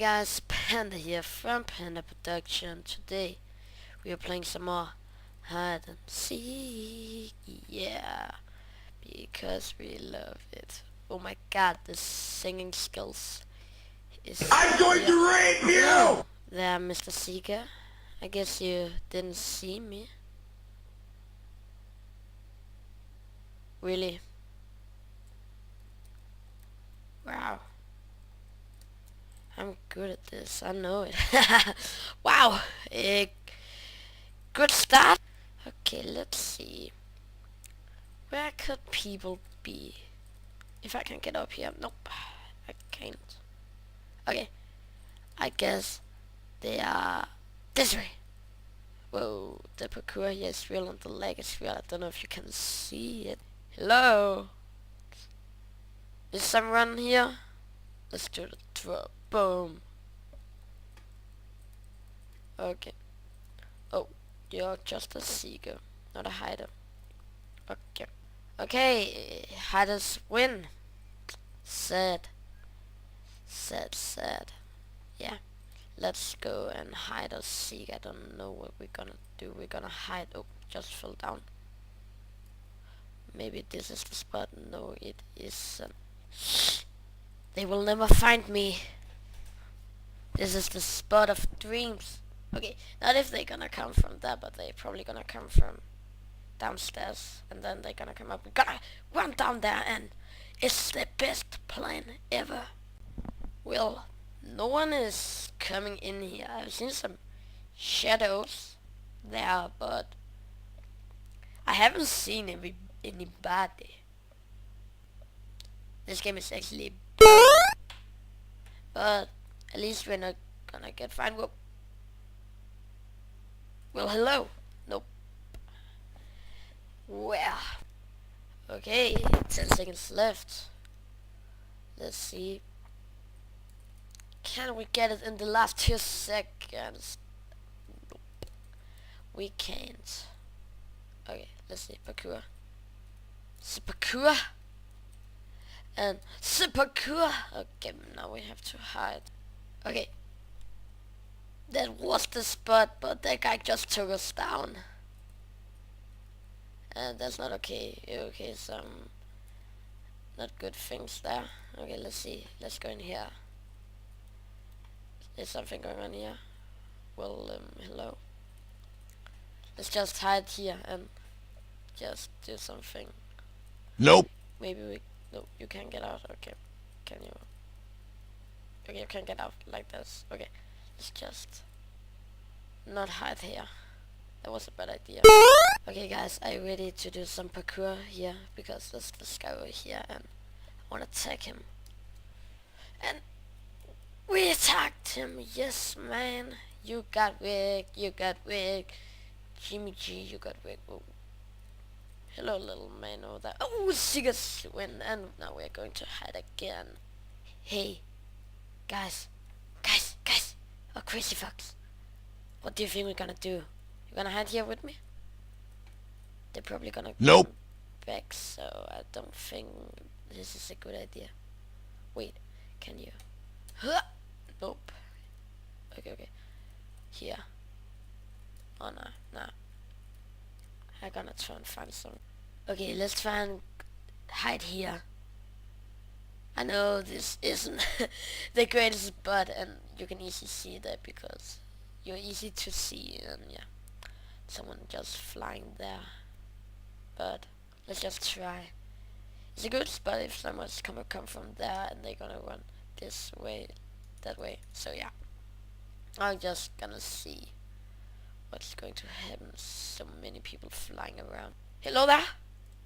guys, Panda here from Panda Production. Today we are playing some more hide and seek, yeah, because we love it. Oh my god, the singing skills is I'm going here. to rape you! Hello there, Mr. Seeker. I guess you didn't see me. Really? Wow. I'm good at this, I know it. Wow, good start. Okay, let's see. Where could people be? If I can get up here. Nope, I can't. Okay, I guess they are this way. Whoa, the parkour here is real and the leg is real. I don't know if you can see it. Hello? Is someone here? Let's do the throw. Boom. Okay. Oh, you're just a seeker, not a hider. Okay. Okay, hiders win. Sad. Sad. Yeah. Let's go and hide or seek. I don't know what we're gonna do. We're gonna hide. Oh, just fell down. Maybe this is the spot. No, it isn't. They will never find me. This is the spot of dreams. Okay, not if they're gonna come from there, but they're probably gonna come from downstairs. And then they're gonna come up. We're gonna run down there and it's the best plan ever. Well, no one is coming in here. I've seen some shadows there, but I haven't seen anybody. This game is actually but at least we're not gonna get fined. Whoa. Well, hello. Nope. Where? Okay, 10 seconds left. Let's see. Can we get it in the last 2 seconds? Nope. We can't. Okay, let's see. Parkour. Parkour. And parkour. Okay, now we have to hide. Okay. That was the spot, but that guy just took us down. And that's not okay. Okay, some not good things there. Okay, let's see. Let's go in here. Is something going on here? Well, hello. Let's just hide here and just do something. Nope. Maybe we... No, you can't get out. Okay. Can you? Okay, you can't get out like this. Okay. Let's just not hide here. That was a bad idea. Okay guys, are you ready to do some parkour here? Because there's this guy over here and I wanna attack him. And we attacked him. Yes man. You got wig. Jimmy G, you got wig. Oh. Hello little man over there. Oh, Seagulls win, and now we're going to hide again. Hey, guys. Oh, crazy fox. What do you think we're gonna do? You gonna hide here with me? They're probably gonna Nope. come back, so I don't think this is a good idea. Wait, can you? Huh? Nope. Okay. Here. Oh no. I'm gonna try and find some. Okay, let's try and hide here. I know this isn't the greatest spot, and you can easily see that because you're easy to see, and yeah, someone just flying there. But let's just try. It's a good spot if someone's gonna come from there and they're gonna run this way, that way. So yeah, I'm just gonna see what's going to happen. So many people flying around. Hello there?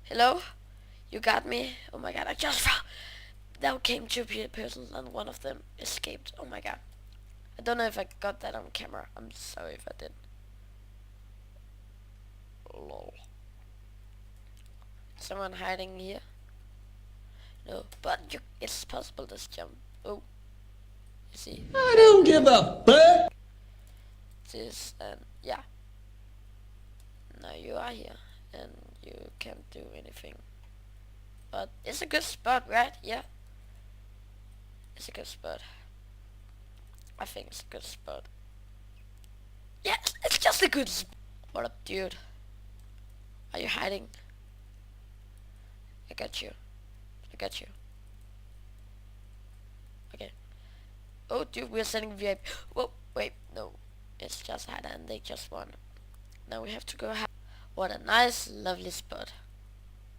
Hello? You got me? Oh my god, I just fell. There came 2 persons and one of them escaped. Oh my god. I don't know if I got that on camera. I'm sorry if I did. Lol. Someone hiding here? No, but it's possible to jump. Oh. You see? I don't give a fuck. This and yeah. Now you are here and you can't do anything. But it's a good spot, right? Yeah. It's a good spot. I think it's a good spot. Yeah, it's just a good spot. What up, dude? Are you hiding? I got you. I got you. Okay. Oh, dude, we're sending VIP. Whoa, wait, no. It's just hide and they just won. Now we have to go hide. What a nice, lovely spot.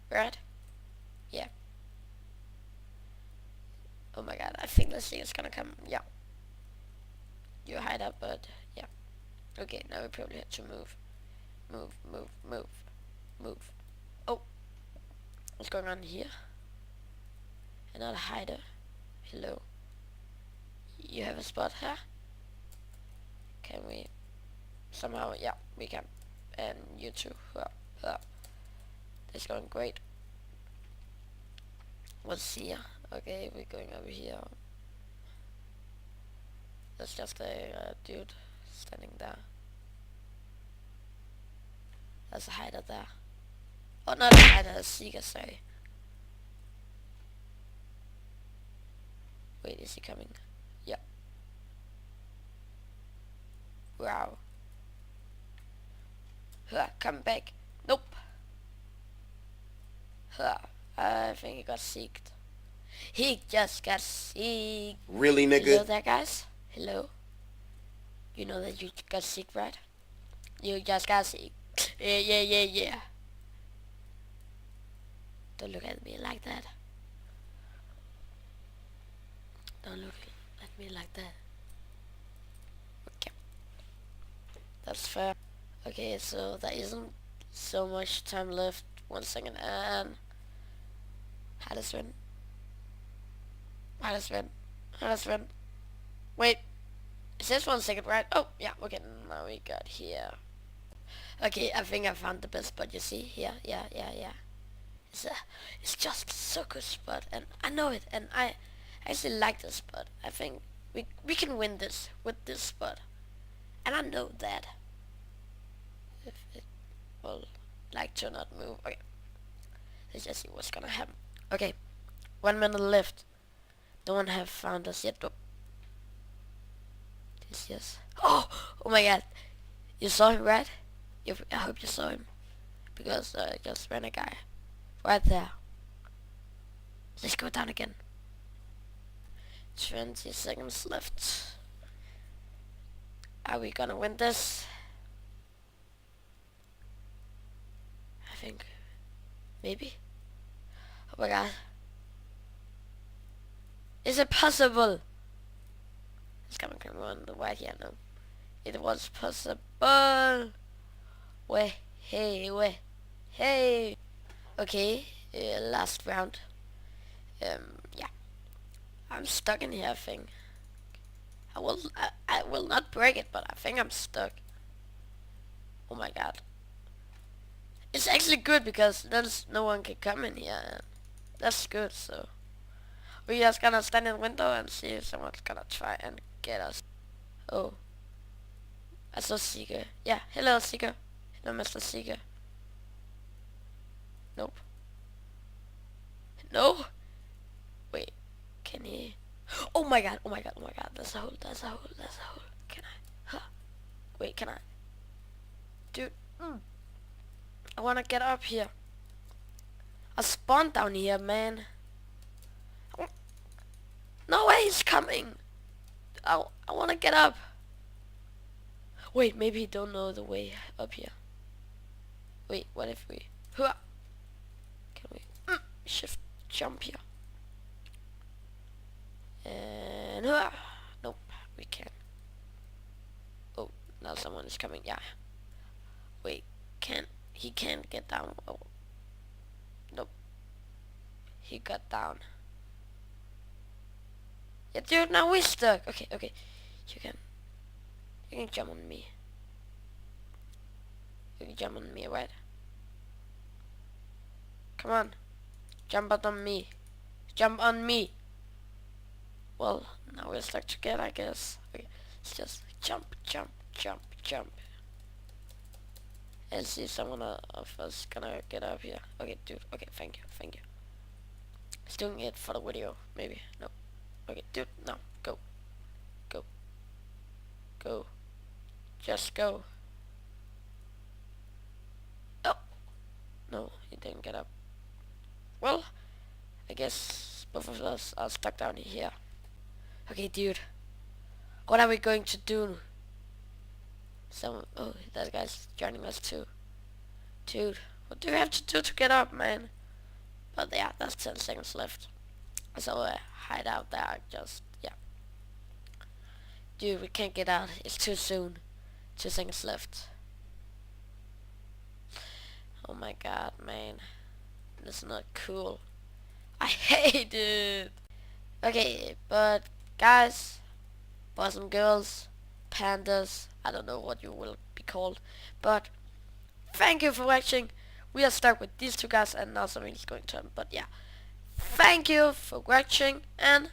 Right? Yeah. Oh my god, I think this thing is gonna come. Yeah. You hide up, but yeah. Okay, now we probably have to move. Move, move, move, move. Oh, what's going on here? Another hider. Hello. You have a spot here? Can we somehow? Yeah, we can. And you too. It's going great. What's here? Okay, we're going over here. That's just a dude standing there. There's a hider there. Oh, not a hider, a seeker, sorry. Wait, is he coming? Yeah. Wow. Come back. Nope. I think he got seeked. He just got seeked. Really, Hello nigga? there, guys. Hello. You know that you got seeked, right? You just got seeked. Yeah. Don't look at me like that. Don't look at me like that. Okay. That's fair. Okay, so there isn't so much time left. 1 second and... Huddersfield. Wait. It says 1 second, right? Oh, yeah, okay, now we got here. Okay, I think I found the best spot, you see? Here, yeah. It's just so good spot, and I know it, and I actually like this spot. I think we can win this with this spot. And I know that. If it will like to not move. Okay. Let's just see what's gonna happen. Okay. 1 minute left. No one have found us yet. Yes. Oh my god. You saw him, right? I hope you saw him. Because I just ran a guy. Right there. Let's go down again. 20 seconds left. Are we gonna win this? I think. Maybe. Oh my god. Is it possible? It's coming on the right here now. It was possible. Hey. Okay, last round. Yeah. I'm stuck in here, I think. I will not break it, but I think I'm stuck. Oh my god. It's actually good because there's no one can come in here. That's good, so. We're just gonna stand in the window and see if someone's gonna try and get us. Oh. I saw Seeker. Yeah, hello Seeker. Hello Mr. Seeker. Nope. No? Wait, can he? Oh my god. There's a hole. Can I? Huh. Wait, can I? Dude. I wanna get up here. I spawned down here, man. No way he's coming. I wanna get up. Wait, maybe he don't know the way up here. Wait, what if we... Can we shift jump here? And... Nope, we can't. Oh, now someone is coming. Yeah. Wait, he can't get down. Oh. Nope. He got down. Yeah, dude, now we're stuck. Okay. You can jump on me. You can jump on me, right? Come on. Jump out on me. Jump on me. Well, now we're stuck together, I guess. Okay, let's just jump. And see if someone of us gonna get up here. Okay, dude. Okay, thank you. He's doing it for the video, maybe. No. Okay, dude, no. Go. Go. Just go. Oh. No, he didn't get up. Well, I guess both of us are stuck down here. Okay, dude. What are we going to do? Oh, that guy's joining us too. Dude, what do we have to do to get up, man? But yeah, that's 10 seconds left. So hide out there, yeah. Dude, we can't get out. It's too soon. 2 seconds left. Oh my god, man. That's not cool. I hate it. Okay, but guys, boys and girls, pandas, I don't know what you will be called, but thank you for watching. We are stuck with these two guys and now something is going to happen, but yeah. Thank you for watching and